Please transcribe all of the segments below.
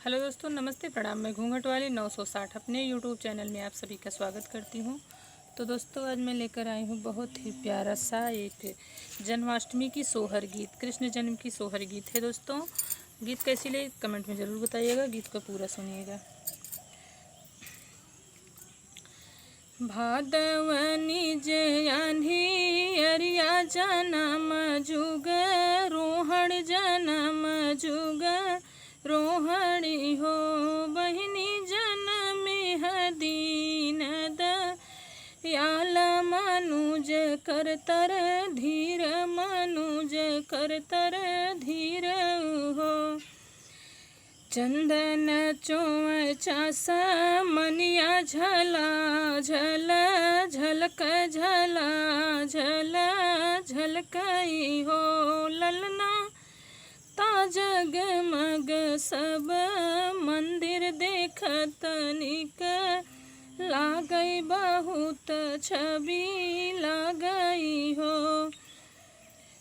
Hello दोस्तों, नमस्ते, प्रणाम। मैं घूंघट वाली 960 अपने यूट्यूब चैनल में आप सभी का स्वागत करती हूँ। तो दोस्तों, आज मैं लेकर आई हूँ बहुत ही प्यारा सा एक जन्माष्टमी की सोहर गीत, कृष्ण जन्म की सोहर गीत है। दोस्तों, गीत कैसी लगी कमेंट में ज़रूर बताइएगा। गीत को पूरा सुनिएगा। भादवनी जयान्ही अरिया जनम जुग, रोहण जनम जुग रोहणी हो, बहिनी जनमी दीन दयाल मनुज करतर धीर, मनुज करतर धीर हो। चंदन चौचास मनिया झला झल झलक झला झल झलकई हो, ललना ता जगमग सब मंदिर देखत निक लागई, बहुत छवि लागई हो।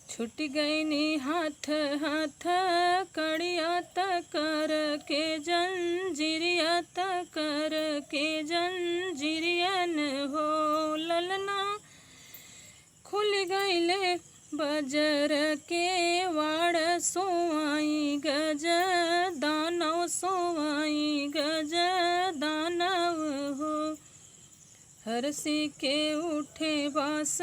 छूट गई नी हाथ हाथ कड़िया कर के जंजीरिया कर के जंजीरियन हो, ललना खुल गईले बजर के वाड़, सोआई गज दानव सोआई गज दानव हो। हरसी के उठे बास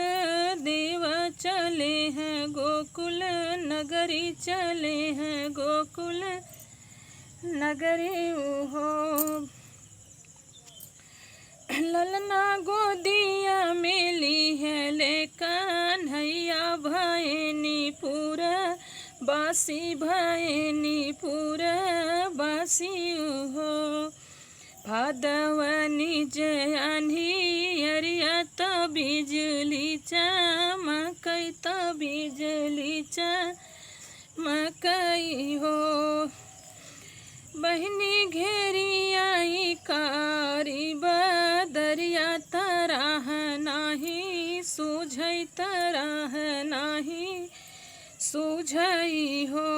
देव चले हैं गोकुल नगरी, चले हैं गोकुल नगरी हो। ललना गोदिया मिली है ले कन्हैया, भैनी पूरा बासी, भैनी पूरा बासी हो। भादवनी जयान्ही अरिया त बिजली चमकई, त बिजली चमकई हो। बहिनी घेरी आई कारी बदरिया, तराह नाही सूझई, तराह नाही सूझई हो।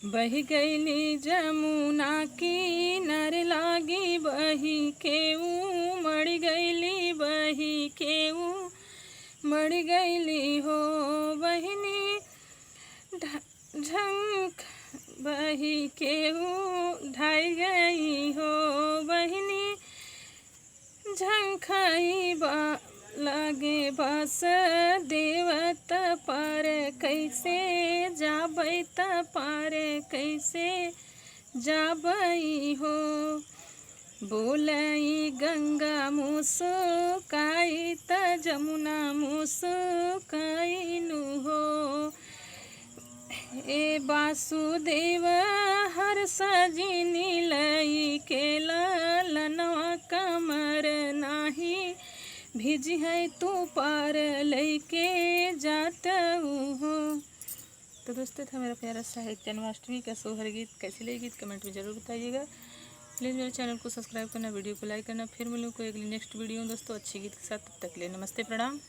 बही गईली जमुना की नर लागी, बही के मड़ गईली, बही के मड़ गईली हो। बहिनी झंख बही के ढाई गई हो, बहिनी झंखाई लागे बस देवत पर, कैसे जाबई त पार कैसे जाबई हो। बोलई गंगा मुस्काई त जमुना मुस्काई नु हो। ए वासुदेव हर सजिनी लई के ललनवा, कमर नाही भिजी है तू पार लेके जात हो। तो दोस्तों, था मेरा प्यारा सा एक जन्माष्टमी का सोहर गीत। कैसी लगी गीत कमेंट में ज़रूर बताइएगा। प्लीज़ मेरे चैनल को सब्सक्राइब करना, वीडियो को लाइक करना। फिर मिलूँ कोई अगली नेक्स्ट वीडियो दोस्तों अच्छी गीत के साथ। तब तक के लिए नमस्ते, प्रणाम।